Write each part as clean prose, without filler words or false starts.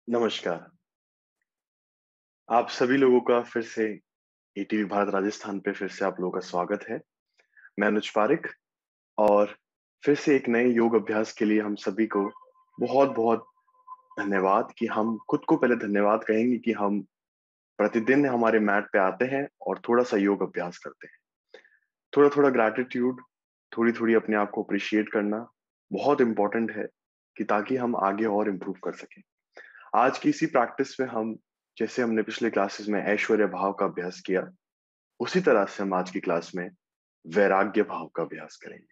नमस्कार। आप सभी लोगों का फिर से ईटीवी भारत राजस्थान पे फिर से आप लोगों का स्वागत है। मैं अनुज पारिक और फिर से एक नए योग अभ्यास के लिए हम सभी को बहुत-बहुत धन्यवाद कि हम खुद को पहले धन्यवाद कहेंगे कि हम प्रतिदिन हमारे मैट पे आते हैं और थोड़ा-सा योग अभ्यास करते हैं। थोड़ा-थोड़ा ग्रैटिट्यूड, थोड़ी-थोड़ी अपने आप को अप्रिशिएट करना बहुत इम्पोर्टेंट है कि ताकि हम आगे और इम्प्रूव कर सकें। आज की इसी प्रैक्टिस में हम जैसे हमने पिछले क्लासेस में ऐश्वर्य भाव का अभ्यास किया, उसी तरह से हम आज की क्लास में वैराग्य भाव का अभ्यास करेंगे।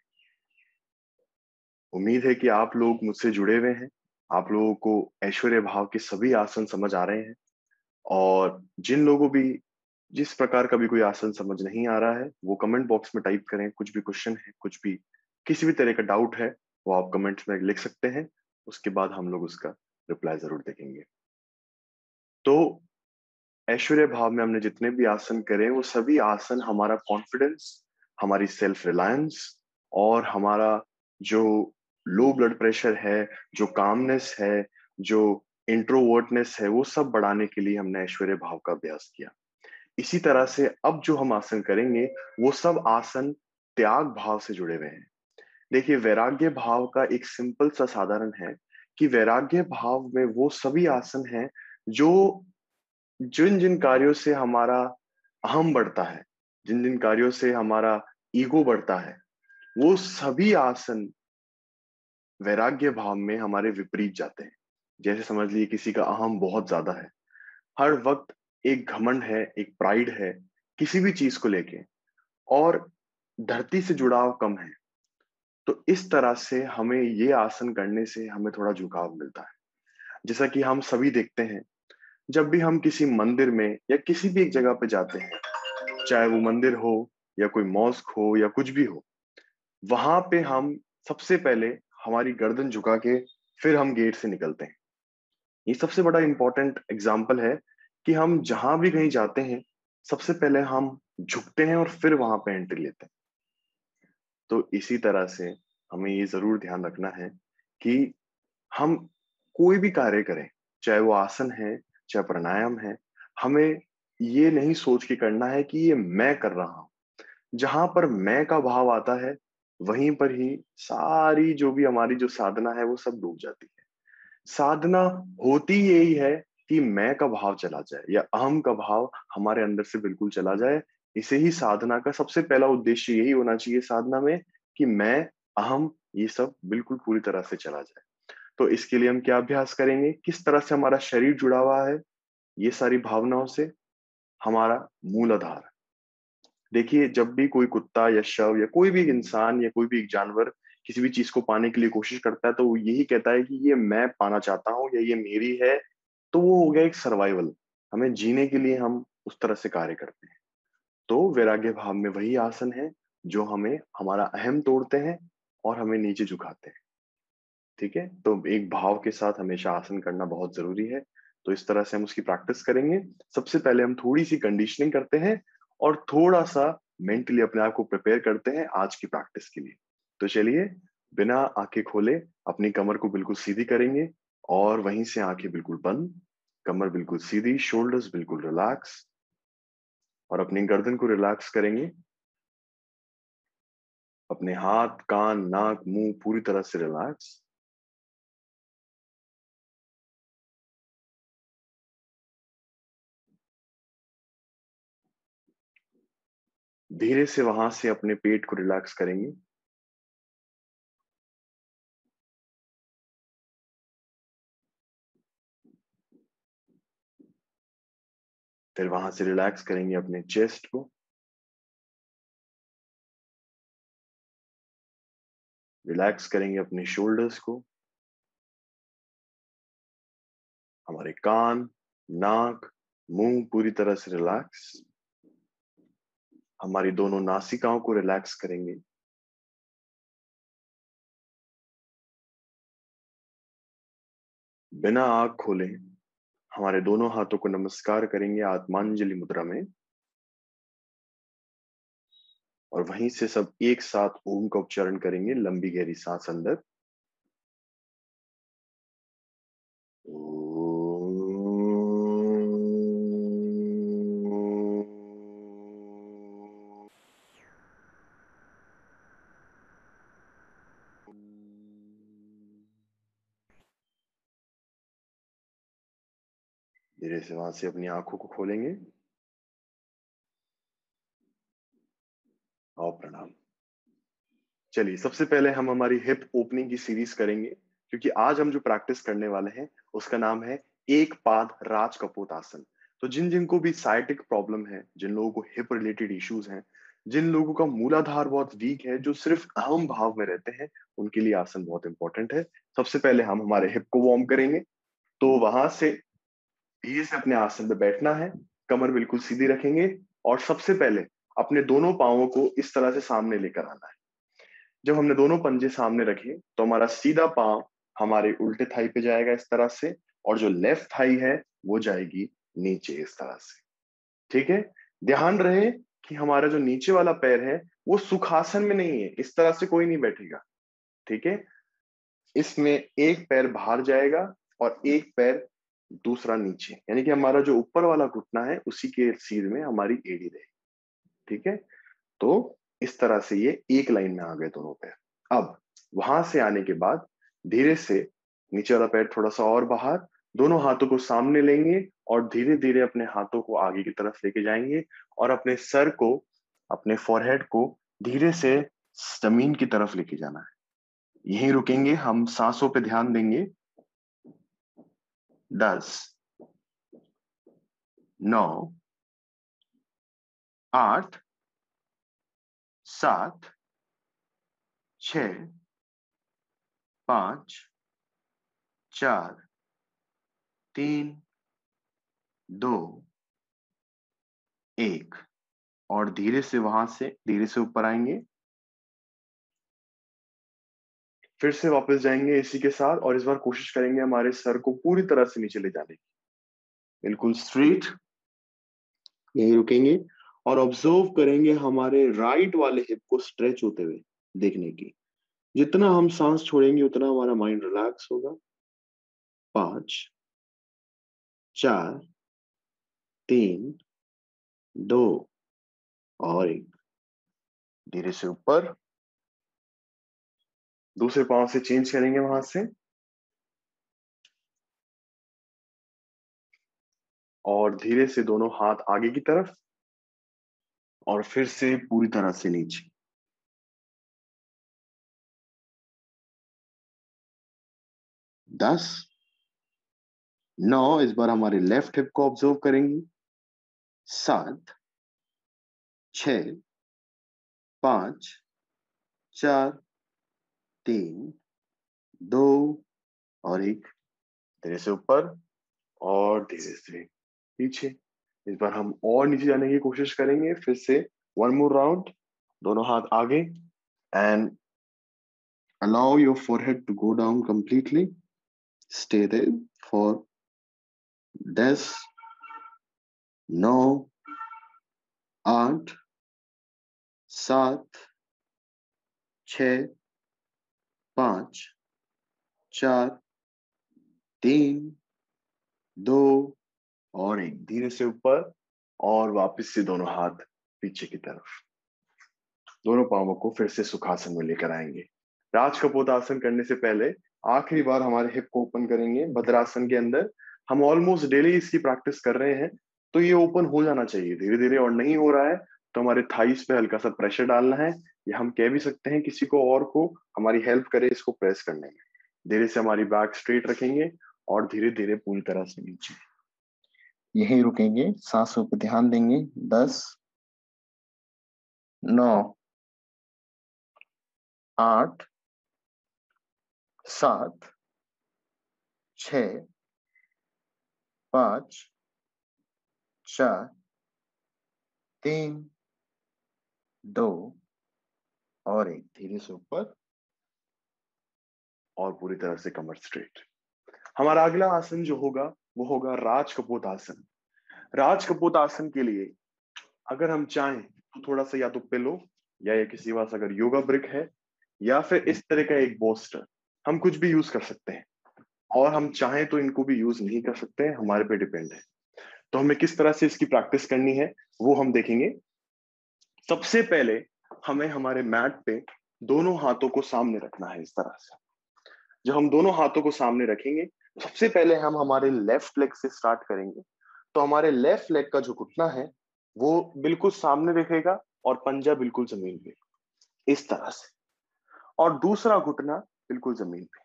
उम्मीद है कि आप लोग मुझसे जुड़े हुए हैं। आप लोगों को ऐश्वर्य भाव के सभी आसन समझ आ रहे हैं और जिन लोगों भी जिस प्रकार का भी कोई आसन समझ नहीं आ रहा है, वो कमेंट बॉक्स में टाइप करें। कुछ भी क्वेश्चन है, कुछ भी किसी भी तरह का डाउट है, वो आप कमेंट्स में लिख सकते हैं। उसके बाद हम लोग उसका रिप्लाई ज़रूर देखेंगे। तो ऐश्वर्य भाव में हमने जितने भी आसन करे वो सभी आसन हमारा कॉन्फिडेंस, हमारी सेल्फ रिलायंस और हमारा जो लो ब्लड प्रेशर है, जो कामनेस है, जो इंट्रोवर्टनेस है, वो सब बढ़ाने के लिए हमने ऐश्वर्य भाव का अभ्यास किया। इसी तरह से अब जो हम आसन करेंगे वो सब आसन त्याग भाव से जुड़े हुए हैं। देखिए वैराग्य भाव का एक सिंपल सा साधारण है कि वैराग्य भाव में वो सभी आसन हैं जो जिन-जिन कार्यों से हमारा अहम बढ़ता है, जिन-जिन कार्यों से हमारा ईगो बढ़ता है, वो सभी आसन वैराग्य भाव में हमारे विपरीत जाते हैं। जैसे समझ लीजिए किसी का अहम बहुत ज़्यादा है, हर वक़्त एक घमंड है, एक प्राइड है, किसी भी चीज़ को लेके और धरती से जुड़ाव कम है। तो इस तरह से हमें ये आसन करने से हमें थोड़ा झुकाव मिलता है। जैसा कि हम सभी देखते हैं, जब भी हम किसी मंदिर में या किसी भी एक जगह पे जाते हैं, चाहे वो मंदिर हो या कोई मॉस्क हो या कुछ भी हो, वहां पे हम सबसे पहले हमारी गर्दन झुका के फिर हम गेट से निकलते हैं। ये सबसे बड़ा इंपॉर्टेंट एग्जाम्पल है कि हम जहां भी कहीं जाते हैं, सबसे पहले हम झुकते हैं और फिर वहां पे एंट्री लेते हैं। तो इसी तरह से हमें ये जरूर ध्यान रखना है कि हम कोई भी कार्य करें, चाहे वो आसन है, चाहे प्राणायाम है, हमें ये नहीं सोच के करना है कि ये मैं कर रहा हूं। जहाँ पर मैं का भाव आता है, वहीं पर ही सारी जो भी हमारी जो साधना है, वो सब डूब जाती है। साधना होती यही है कि मैं का भाव चला जाए या अहम का भाव हमारे अंदर से बिल्कुल चला जाए। इसे ही साधना का सबसे पहला उद्देश्य यही होना चाहिए साधना में कि मैं, अहम ये सब बिल्कुल पूरी तरह से चला जाए। तो इसके लिए हम क्या अभ्यास करेंगे? किस तरह से हमारा शरीर जुड़ा हुआ है, ये सारी भावनाओं से? हमारा मूल आधार। देखिए, जब भी कोई कुत्ता या शव या कोई भी इंसान या कोई भी एक जानवर किसी भी चीज़ को पाने के लिए कोशिश करता है, तो वो यही कहता है कि ये मैं पाना चाहता हूँ या ये मेरी है, तो वो हो गया एक सर्वाइवल। हमें जीने के लिए हम उस तरह से कार्य करते हैं। तो वैराग्य भाव में वही आसन है, जो हमें हमारा अहम तोड़ते हैं और हमें नीचे झुकाते हैं। ठीक है? तो एक भाव के साथ हमेशा आसन करना बहुत ज़रूरी है। तो इस तरह से हम उसकी प्रैक्टिस करेंगे। सबसे पहले हम थोड़ी-सी कंडीशनिंग करते हैं और थोड़ा-सा मेंटली अपने आप को प्रिपेयर करते हैं आज की प्रैक्टिस के लिए। तो चलिए, बिना आँखें खोले अपनी कमर को बिल्कुल सीधी करेंगे और वहीं से आँखें बिल्कुल बंद, कमर बिल्कुल सीधी, शोल्डर्स बिल्कुल रिलैक्स और अपनी गर्दन को रिलैक्स करेंगे। अपने हाथ, कान, नाक, मुँह पूरी तरह से रिलैक्स। धीरे से वहाँ से अपने पेट को रिलैक्स करेंगे। फिर वहां से रिलैक्स करेंगे अपने चेस्ट को, रिलैक्स करेंगे अपने शोल्डर्स को, हमारे कान, नाक, मुंह पूरी तरह से रिलैक्स, हमारी दोनों नासिकाओं को रिलैक्स करेंगे। बिना आँख खोले हमारे दोनों हाथों को नमस्कार करेंगे आत्मांजलि मुद्रा में और वहीं से सब एक साथ ओम का उच्चारण करेंगे लंबी गहरी सांस अंदर। ओम। धीरे से वहां से अपनी आंखों को खोलेंगे और प्रणाम। चलिए, सबसे पहले हम हमारी हिप ओपनिंग की सीरीज करेंगे, क्योंकि आज हम जो प्रैक्टिस करने वाले हैं उसका नाम है एक पाद राज कपोत आसन। तो जिन जिनको भी साइटिक प्रॉब्लम है, जिन लोगों को हिप रिलेटेड इश्यूज हैं, जिन लोगों का मूलाधार बहुत वीक है, जो सिर्फ अहम भाव में रहते हैं, उनके लिए आसन बहुत इंपॉर्टेंट है। सबसे पहले हम हमारे हिप को वार्म करेंगे। तो वहां से धीरे से अपने आसन पे बैठना है, कमर बिल्कुल सीधी रखेंगे और सबसे पहले अपने दोनों पांवों को इस तरह से सामने लेकर आना है। जब हमने दोनों पंजे सामने रखे तो हमारा सीधा पांव हमारे उल्टे थाई पे जाएगा इस तरह से, और जो लेफ्ट थाई है वो जाएगी नीचे इस तरह से। ठीक है। ध्यान रहे कि हमारा जो नीचे वाला पैर है वो सुखासन में नहीं है, इस तरह से कोई नहीं बैठेगा। ठीक है। इसमें एक पैर बाहर जाएगा और एक पैर दूसरा नीचे, यानी कि हमारा जो ऊपर वाला घुटना है उसी के सीध में हमारी एड़ी रहेगी। ठीक है। तो इस तरह से ये एक लाइन में आ गए दोनों पैर। अब वहां से आने के बाद धीरे से नीचे वाला पैर थोड़ा सा और बाहर, दोनों हाथों को सामने लेंगे और धीरे धीरे अपने हाथों को आगे की तरफ लेके जाएंगे और अपने सर को, अपने फोरहेड को धीरे से जमीन की तरफ लेके जाना है। यहीं रुकेंगे, हम सांसों पे ध्यान देंगे। 10, 9, 8, 7, 6, 5, 4, 3, 2, 1। और धीरे से वहां से धीरे से ऊपर आएंगे, फिर से वापस जाएंगे इसी के साथ, और इस बार कोशिश करेंगे हमारे सर को पूरी तरह से नीचे ले जाने की, बिल्कुल स्ट्रेट। यहीं रुकेंगे और ऑब्जर्व करेंगे हमारे राइट वाले हिप को स्ट्रेच होते हुए देखने की। जितना हम सांस छोड़ेंगे उतना हमारा माइंड रिलैक्स होगा। 5, 4, 3, 2 और 1। धीरे से ऊपर, दूसरे पांव से चेंज करेंगे वहां से, और धीरे से दोनों हाथ आगे की तरफ और फिर से पूरी तरह से नीचे। 10, 9, इस बार हमारे लेफ्ट हिप को ऑब्जर्व करेंगे। 7, 6, 5, 4, 3, 2 और 1। धीरे से ऊपर और धीरे से नीचे। इस बार हम और नीचे जाने की कोशिश करेंगे। फिर से वन मोर राउंड, दोनों हाथ आगे, and allow your forehead to go down completely. Stay there for 10, 9, 8, 7, 6, 5, 4, 3, 2 और 1। धीरे से ऊपर और वापस से दोनों हाथ पीछे की तरफ। दोनों पांवों को फिर से सुखासन में लेकर आएंगे। राज कपोत आसन करने से पहले आखिरी बार हमारे हिप को ओपन करेंगे। भद्रासन के अंदर हम ऑलमोस्ट डेली इसकी प्रैक्टिस कर रहे हैं, तो ये ओपन हो जाना चाहिए धीरे धीरे, और नहीं हो रहा है तो हमारे थाइस पे हल्का सा प्रेशर डालना है, या हम कह भी सकते हैं किसी को और को हमारी हेल्प करे इसको प्रेस करने में। धीरे से हमारी बैक स्ट्रेट रखेंगे और धीरे धीरे पूरी तरह से नीचे। यहीं रुकेंगे, सांसों पे ध्यान देंगे। 10, 9, 8, 7, 6, 5, 4, 3, 2 और 1। धीरे से ऊपर और पूरी तरह से कमर स्ट्रेट। हमारा अगला आसन जो होगा वो होगा राज कपोत आसन। राज कपोत आसन के लिए अगर हम चाहें तो थोड़ा सा या तो पिलो, या ये किसी पास अगर योगा ब्रिक है, या फिर इस तरह का एक बोस्टर, हम कुछ भी यूज कर सकते हैं। और हम चाहें तो इनको भी यूज नहीं कर सकते हैं, हमारे पे डिपेंड है। तो हमें किस तरह से इसकी प्रैक्टिस करनी है वो हम देखेंगे। सबसे पहले हमें हमारे मैट पे दोनों हाथों को सामने रखना है इस तरह से। जब हम दोनों हाथों को सामने रखेंगे सबसे पहले हम हमारे लेफ्ट लेग से स्टार्ट करेंगे। तो हमारे लेफ्ट लेग का जो घुटना है वो बिल्कुल सामने दिखेगा और पंजा बिल्कुल जमीन पे, इस तरह से। और दूसरा घुटना बिल्कुल जमीन पे,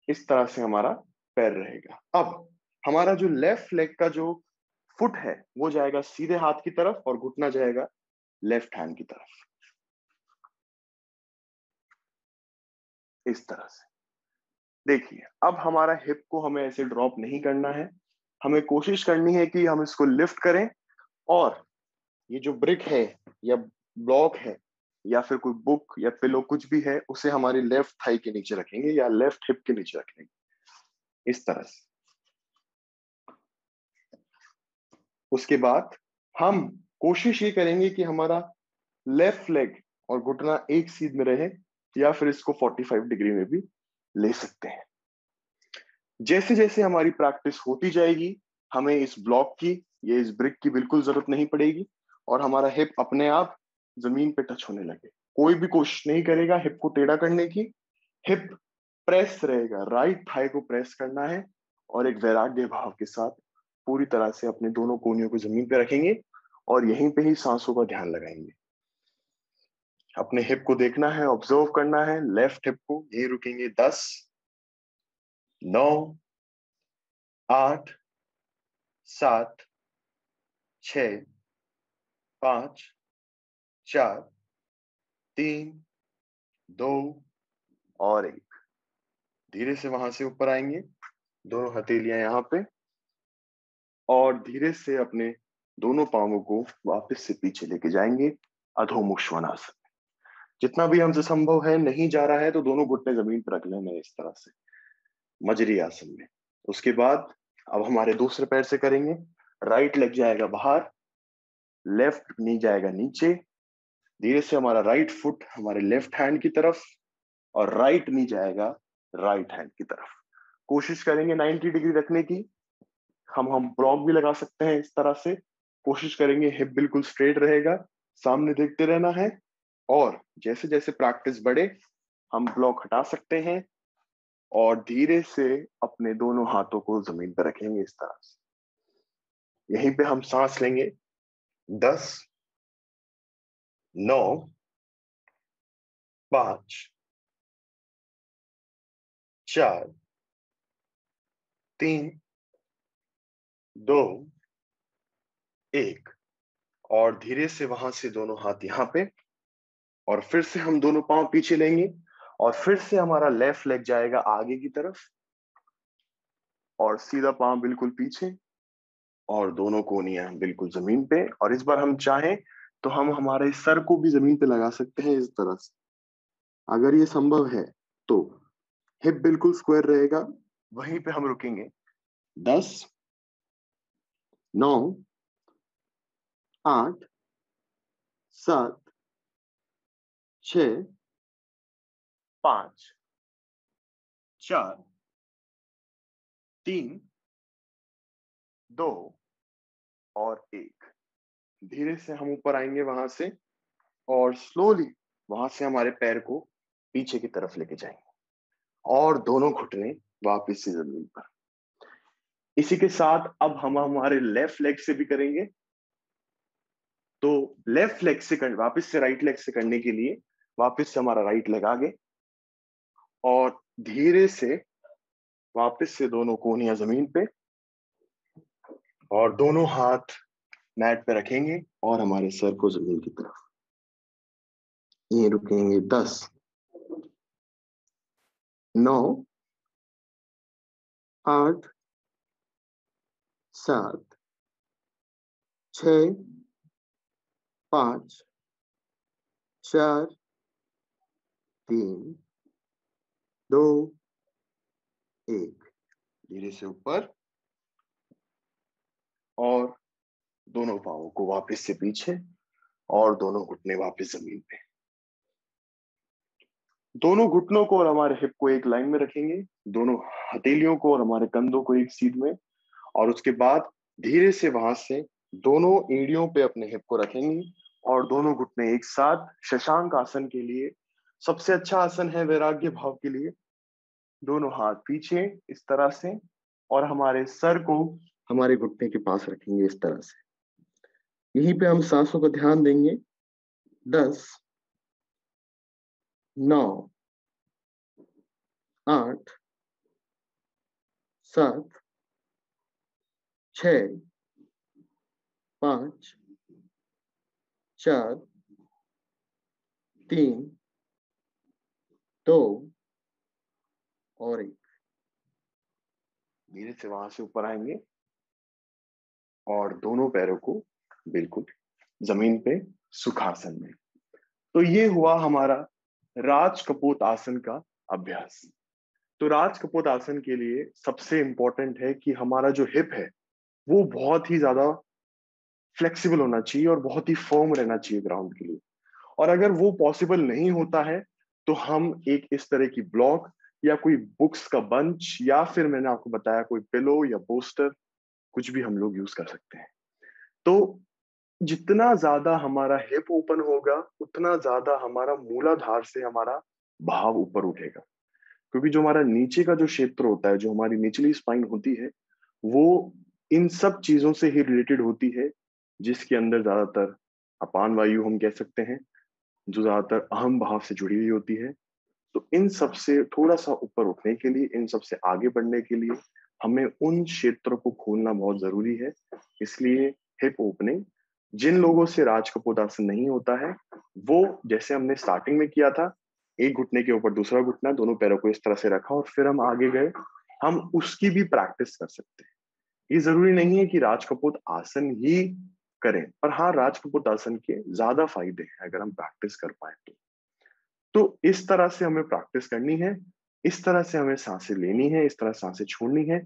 इस तरह से हमारा पैर रहेगा। अब हमारा जो लेफ्ट लेग का जो फुट है वो जाएगा सीधे हाथ की तरफ और घुटना जाएगा लेफ्ट हैंड की तरफ, इस तरह से। देखिए, अब हमारा हिप को हमें ऐसे ड्रॉप नहीं करना है, हमें कोशिश करनी है कि हम इसको लिफ्ट करें और ये जो ब्रिक है या ब्लॉक है या फिर कोई बुक या पिलो कुछ भी है उसे हमारी लेफ्ट थाई के नीचे रखेंगे या लेफ्ट हिप के नीचे रखेंगे, इस तरह से। उसके बाद हम कोशिश ये करेंगे कि हमारा लेफ्ट लेग और घुटना एक सीध में रहे, या फिर इसको 45 डिग्री में भी ले सकते हैं। जैसे जैसे हमारी प्रैक्टिस होती जाएगी हमें इस ब्लॉक की या इस ब्रिक की बिल्कुल जरूरत नहीं पड़ेगी और हमारा हिप अपने आप जमीन पे टच होने लगे। कोई भी कोशिश नहीं करेगा हिप को टेढ़ा करने की, हिप प्रेस रहेगा, राइट थाई को प्रेस करना है और एक वैराग्य भाव के साथ पूरी तरह से अपने दोनों कोहनियों को जमीन पे रखेंगे और यहीं पे ही सांसों का ध्यान लगाएंगे। अपने हिप को देखना है, ऑब्जर्व करना है लेफ्ट हिप को। यही रुकेंगे 10, 9, 8, 7, 6, 5, 4, 3, 2 और 1। धीरे से वहां से ऊपर आएंगे, दोनों हथेलियां यहाँ पे, और धीरे से अपने दोनों पांवों को वापस से पीछे लेके जाएंगे अधोमुख श्वानासन। जितना भी हमसे संभव है, नहीं जा रहा है तो दोनों घुटने जमीन पर रख लेना इस तरह से मजरी आसन में। उसके बाद अब हमारे दूसरे पैर से करेंगे। राइट लेग जाएगा बाहर, लेफ्ट नी जाएगा नीचे, धीरे से हमारा राइट फुट हमारे लेफ्ट हैंड की तरफ और राइट नी जाएगा राइट हैंड की तरफ। कोशिश करेंगे 90 डिग्री रखने की। हम ब्लॉक भी लगा सकते हैं इस तरह से। कोशिश करेंगे हिप बिल्कुल स्ट्रेट रहेगा, सामने देखते रहना है, और जैसे जैसे प्रैक्टिस बढ़े हम ब्लॉक हटा सकते हैं और धीरे से अपने दोनों हाथों को जमीन पर रखेंगे इस तरह से। यहीं पे हम सांस लेंगे। 10, 9, 5, 4, 3, 2, 1। और धीरे से वहां से दोनों हाथ यहाँ पे, और फिर से हम दोनों पांव पीछे लेंगे और फिर से हमारा लेफ्ट लेग जाएगा आगे की तरफ और सीधा पांव बिल्कुल पीछे और दोनों कोहनियां बिल्कुल जमीन पे। और इस बार हम चाहें तो हम हमारे सर को भी जमीन पे लगा सकते हैं इस तरह से, अगर ये संभव है तो। हिप बिल्कुल स्क्वायर रहेगा, वहीं पे हम रुकेंगे। 10, 9, 8, 7, 6, 5, 4, 3, 2 और 1। धीरे से हम ऊपर आएंगे वहां से और स्लोली वहां से हमारे पैर को पीछे की तरफ लेके जाएंगे और दोनों घुटने वापस से जमीन पर। इसी के साथ अब हम हमारे लेफ्ट लेग से भी करेंगे। तो लेफ्ट लेग से वापस से राइट लेग से करने के लिए वापस से हमारा राइट लेग आगे और धीरे से वापस से दोनों कोहनियां जमीन पे और दोनों हाथ मैट पे रखेंगे और हमारे सर को जमीन की तरफ। ये रुकेंगे। 10, 9, 8, 7, 6, 5, 4, 3, 2, 1। धीरे से ऊपर और दोनों पांवों को वापस से पीछे और दोनों घुटने वापस जमीन पे। दोनों घुटनों को और हमारे हिप को एक लाइन में रखेंगे, दोनों हथेलियों को और हमारे कंधों को एक सीध में, और उसके बाद धीरे से वहां से दोनों एड़ियों पे अपने हिप को रखेंगे और दोनों घुटने एक साथ। शशांक आसन के लिए सबसे अच्छा आसन है वैराग्य भाव के लिए। दोनों हाथ पीछे इस तरह से, और हमारे सर को हमारे घुटने के पास रखेंगे इस तरह से। यहीं पे हम सांसों को ध्यान देंगे। 10, 9, 8, 7, 6, 5, 4, 3, 2 और 1। धीरे से वहां से ऊपर आएंगे और दोनों पैरों को बिल्कुल जमीन पे सुखासन में। तो ये हुआ हमारा राज कपोत आसन का अभ्यास। तो राज कपोत आसन के लिए सबसे इंपॉर्टेंट है कि हमारा जो हिप है वो बहुत ही ज्यादा फ्लेक्सिबल होना चाहिए और बहुत ही फर्म रहना चाहिए ग्राउंड के लिए। और अगर वो पॉसिबल नहीं होता है तो हम एक इस तरह की ब्लॉक या कोई बुक्स का बंच या फिर मैंने आपको बताया कोई पिलो या पोस्टर, कुछ भी हम लोग यूज कर सकते हैं। तो जितना ज्यादा हमारा हिप ओपन होगा उतना ज्यादा हमारा मूलाधार से हमारा भाव ऊपर उठेगा। क्योंकि जो हमारा नीचे का जो क्षेत्र होता है, जो हमारी निचली स्पाइन होती है, वो इन सब चीजों से ही रिलेटेड होती है, जिसके अंदर ज्यादातर अपान वायु हम कह सकते हैं, जो ज्यादातर अहम भाव से जुड़ी हुई होती है। तो इन सब से थोड़ा सा ऊपर उठने के लिए, इन सब से आगे बढ़ने के लिए हमें उन क्षेत्रों को खोलना बहुत जरूरी है। इसलिए हिप ओपनिंग, जिन लोगों से राज कपोतासन नहीं होता है, वो जैसे हमने स्टार्टिंग में किया था, एक घुटने के ऊपर दूसरा घुटना, दोनों पैरों को इस तरह से रखा और फिर हम आगे गए, हम उसकी भी प्रैक्टिस कर सकते हैं। ये जरूरी नहीं है कि राज कपोत आसन ही करें, पर हाँ, राज कपोत आसन के ज्यादा फायदे हैं अगर हम प्रैक्टिस कर पाए तो इस तरह से हमें प्रैक्टिस करनी है, इस तरह से हमें सांसें लेनी है, इस तरह सांसें छोड़नी है।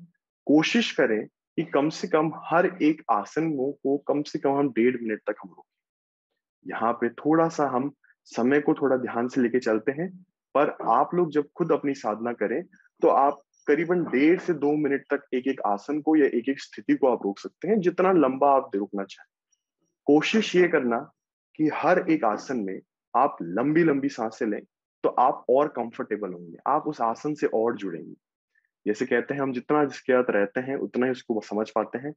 कोशिश करें कि कम से कम हर एक आसन को कम से कम हम 1.5 मिनट तक हम रोकें। यहाँ पे थोड़ा सा हम समय को थोड़ा ध्यान से लेके चलते हैं, पर आप लोग जब खुद अपनी साधना करें तो आप करीबन 1.5 से 2 मिनट तक एक एक आसन को या एक एक स्थिति को आप रोक सकते हैं, जितना लंबा आप रुकना चाहें। कोशिश ये करना कि हर एक आसन में आप लंबी लंबी सांसें लें, तो आप और कंफर्टेबल होंगे, आप उस आसन से और जुड़ेंगे। जैसे कहते हैं, हम जितना जिसके साथ रहते हैं उतना ही उसको समझ पाते हैं।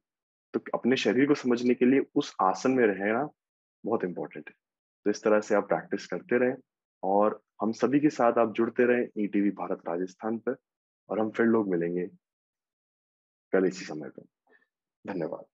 तो अपने शरीर को समझने के लिए उस आसन में रहना बहुत इंपॉर्टेंट है। तो इस तरह से आप प्रैक्टिस करते रहें और हम सभी के साथ आप जुड़ते रहें ईटीवी भारत राजस्थान पर। और हम फिर लोग मिलेंगे कल इसी समय पर। धन्यवाद।